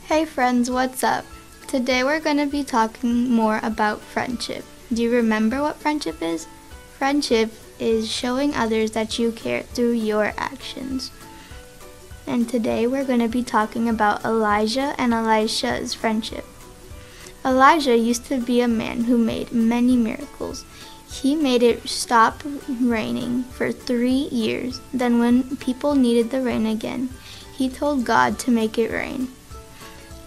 Hey friends, what's up? Today we're going to be talking more about friendship. Do you remember what friendship is? Friendship is showing others that you care through your actions. And today we're going to be talking about Elijah and Elisha's friendship. Elijah used to be a man who made many miracles. He made it stop raining for 3 years. Then when people needed the rain again, he told God to make it rain.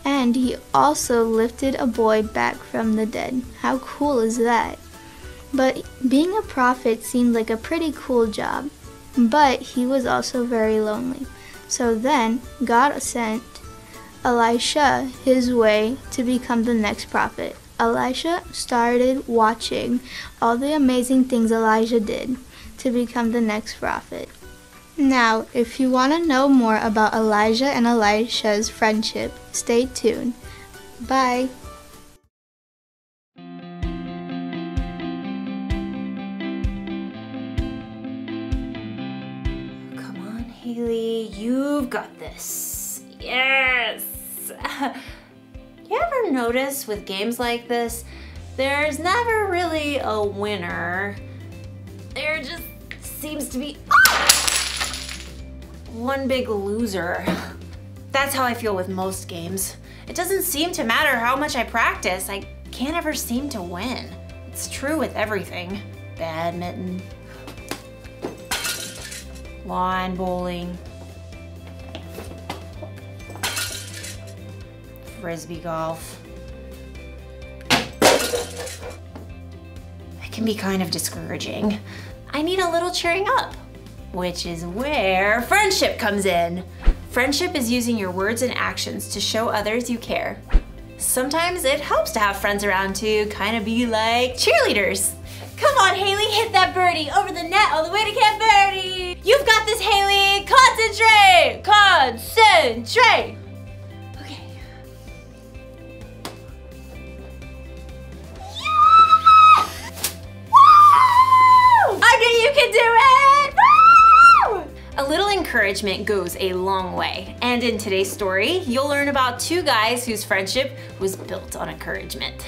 And he also lifted a boy back from the dead. How cool is that? But being a prophet seemed like a pretty cool job. But he was also very lonely. So then God sent Elisha his way to become the next prophet. Elisha started watching all the amazing things Elijah did to become the next prophet. Now, if you want to know more about Elijah and Elisha's friendship, stay tuned. Bye! Come on, Haley, you've got this. Yes! You ever notice with games like this, there's never really a winner. There just seems to be one big loser. That's how I feel with most games. It doesn't seem to matter how much I practice, I can't ever seem to win. It's true with everything. Badminton, lawn bowling, frisbee golf. It can be kind of discouraging. I need a little cheering up, which is where friendship comes in. Friendship is using your words and actions to show others you care. Sometimes it helps to have friends around to kind of be like cheerleaders. Come on, Haley, hit that birdie over the net all the way to Camp Verde. You've got this, Haley. Concentrate, concentrate. Okay. Yeah! Woo! I knew you could do it. Woo! A little encouragement goes a long way. And in today's story, you'll learn about two guys whose friendship was built on encouragement.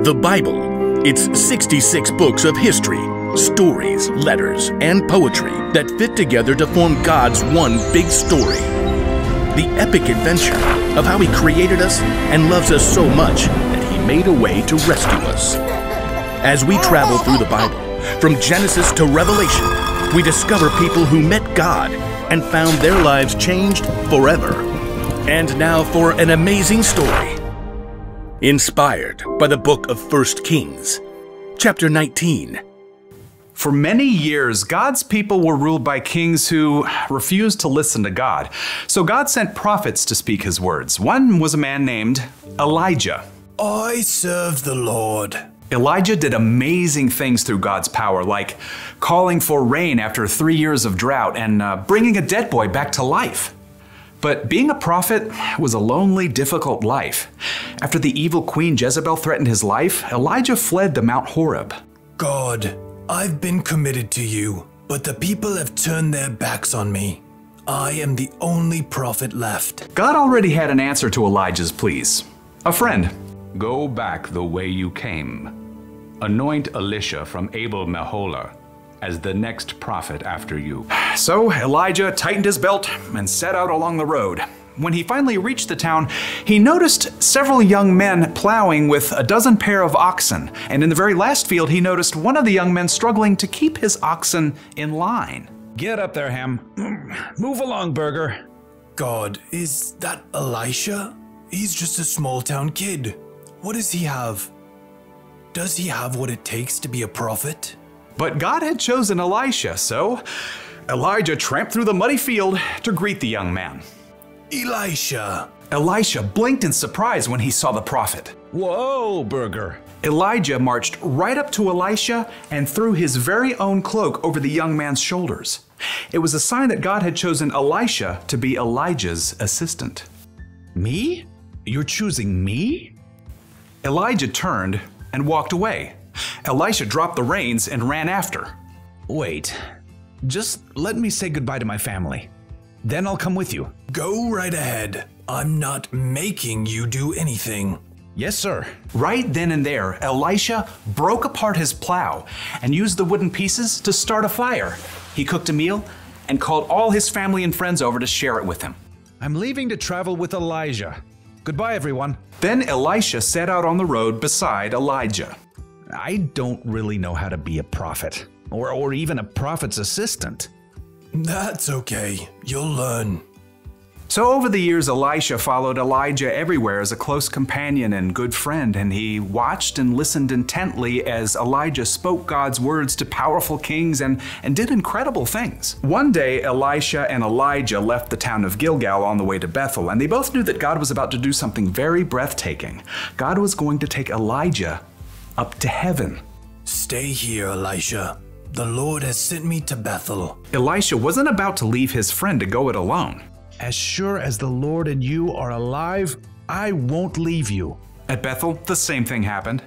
The Bible. It's 66 books of history, stories, letters, and poetry that fit together to form God's one big story. The epic adventure of how He created us and loves us so much that He made a way to rescue us. As we travel through the Bible, from Genesis to Revelation, we discover people who met God and found their lives changed forever. And now for an amazing story. Inspired by the book of 1 Kings, chapter 19. For many years, God's people were ruled by kings who refused to listen to God. So God sent prophets to speak His words. One was a man named Elijah. I serve the Lord. Elijah did amazing things through God's power, like calling for rain after 3 years of drought and bringing a dead boy back to life. But being a prophet was a lonely, difficult life. After the evil queen Jezebel threatened his life, Elijah fled to Mount Horeb. God, I've been committed to you, but the people have turned their backs on me. I am the only prophet left. God already had an answer to Elijah's pleas. A friend. Go back the way you came. Anoint Elisha from Abel-Meholah as the next prophet after you. So Elijah tightened his belt and set out along the road. When he finally reached the town, he noticed several young men plowing with a dozen pair of oxen. And in the very last field, he noticed one of the young men struggling to keep his oxen in line. Get up there, Ham. Move along, Burger. God, is that Elisha? He's just a small town kid. What does he have? Does he have what it takes to be a prophet? But God had chosen Elisha, so Elijah tramped through the muddy field to greet the young man. Elisha! Elisha blinked in surprise when he saw the prophet. Whoa, Burger. Elijah marched right up to Elisha and threw his very own cloak over the young man's shoulders. It was a sign that God had chosen Elisha to be Elijah's assistant. Me? You're choosing me? Elijah turned and walked away. Elisha dropped the reins and ran after. Wait, just let me say goodbye to my family. Then I'll come with you. Go right ahead. I'm not making you do anything. Yes, sir. Right then and there, Elisha broke apart his plow and used the wooden pieces to start a fire. He cooked a meal and called all his family and friends over to share it with him. I'm leaving to travel with Elijah. Goodbye, everyone. Then Elisha set out on the road beside Elijah. I don't really know how to be a prophet, or even a prophet's assistant. That's okay. You'll learn. So over the years, Elisha followed Elijah everywhere as a close companion and good friend, and he watched and listened intently as Elijah spoke God's words to powerful kings and did incredible things. One day, Elisha and Elijah left the town of Gilgal on the way to Bethel, and they both knew that God was about to do something very breathtaking. God was going to take Elijah up to heaven. Stay here, Elisha. The Lord has sent me to Bethel. Elisha wasn't about to leave his friend to go it alone. As sure as the Lord and you are alive, I won't leave you. At Bethel, the same thing happened.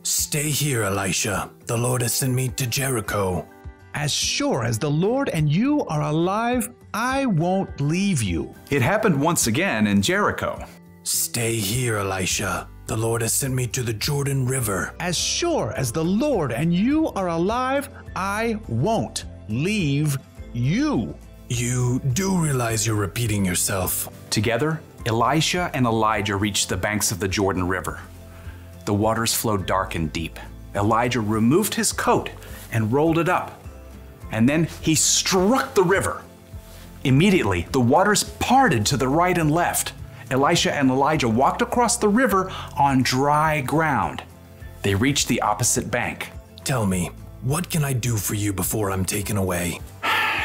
Stay here, Elisha. The Lord has sent me to Jericho. As sure as the Lord and you are alive, I won't leave you. It happened once again in Jericho. Stay here, Elisha. The Lord has sent me to the Jordan River. As sure as the Lord and you are alive, I won't leave you. You do realize you're repeating yourself. Together, Elisha and Elijah reached the banks of the Jordan River. The waters flowed dark and deep. Elijah removed his coat and rolled it up. And then he struck the river. Immediately, the waters parted to the right and left. Elisha and Elijah walked across the river on dry ground. They reached the opposite bank. Tell me, what can I do for you before I'm taken away?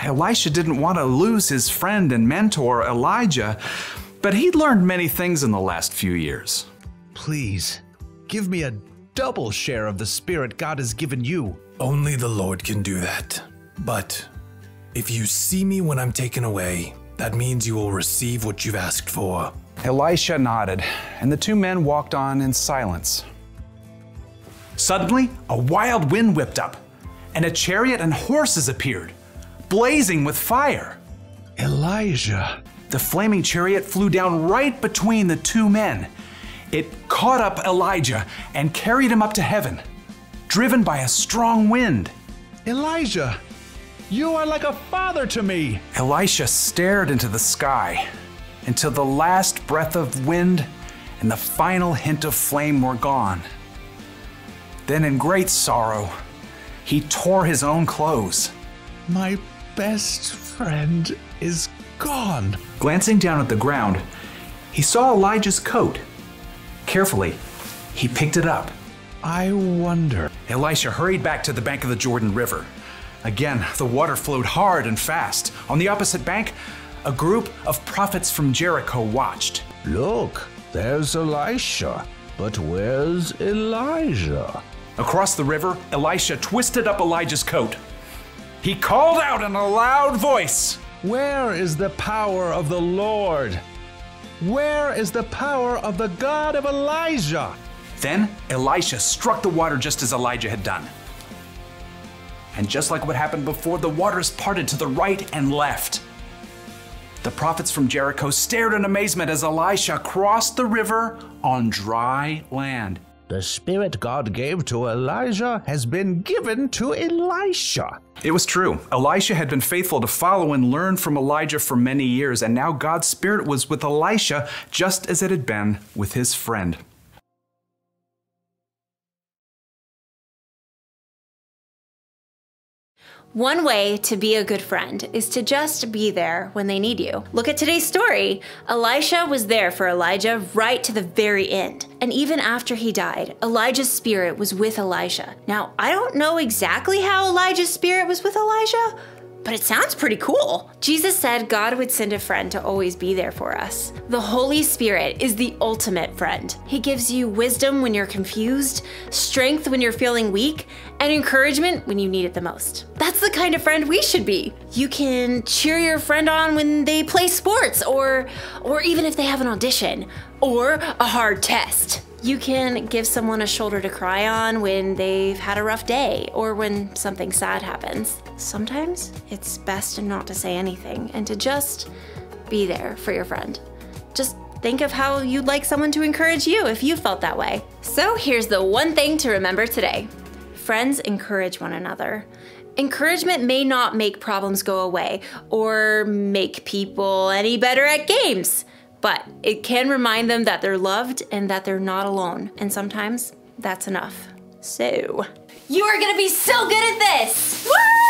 Elisha didn't want to lose his friend and mentor, Elijah, but he'd learned many things in the last few years. Please, give me a double share of the Spirit God has given you. Only the Lord can do that. But if you see me when I'm taken away, that means you will receive what you've asked for. Elisha nodded, and the two men walked on in silence. Suddenly, a wild wind whipped up, and a chariot and horses appeared, blazing with fire. Elijah. The flaming chariot flew down right between the two men. It caught up Elijah and carried him up to heaven, driven by a strong wind. Elijah, you are like a father to me. Elisha stared into the sky until the last breath of wind and the final hint of flame were gone. Then in great sorrow, he tore his own clothes. My best friend is gone. Glancing down at the ground, he saw Elijah's coat. Carefully, he picked it up. I wonder. Elisha hurried back to the bank of the Jordan River. Again, the water flowed hard and fast. On the opposite bank, a group of prophets from Jericho watched. Look, there's Elisha. But where's Elijah? Across the river, Elisha twisted up Elijah's coat. He called out in a loud voice, Where is the power of the Lord? Where is the power of the God of Elijah? Then Elisha struck the water just as Elijah had done. And just like what happened before, the waters parted to the right and left. The prophets from Jericho stared in amazement as Elisha crossed the river on dry land. The Spirit God gave to Elijah has been given to Elisha. It was true. Elisha had been faithful to follow and learn from Elijah for many years, and now God's Spirit was with Elisha just as it had been with his friend. One way to be a good friend is to just be there when they need you. Look at today's story. Elisha was there for Elijah right to the very end. And even after he died, Elijah's spirit was with Elisha. Now, I don't know exactly how Elijah's spirit was with Elijah, but it sounds pretty cool. Jesus said God would send a friend to always be there for us. The Holy Spirit is the ultimate friend. He gives you wisdom when you're confused, strength when you're feeling weak, and encouragement when you need it the most. That's the kind of friend we should be. You can cheer your friend on when they play sports, or even if they have an audition, or a hard test. You can give someone a shoulder to cry on when they've had a rough day or when something sad happens. Sometimes it's best not to say anything and to just be there for your friend. Just think of how you'd like someone to encourage you if you felt that way. So here's the one thing to remember today. Friends encourage one another. Encouragement may not make problems go away or make people any better at games, but it can remind them that they're loved and that they're not alone. And sometimes that's enough. So, you are gonna be so good at this! Woo!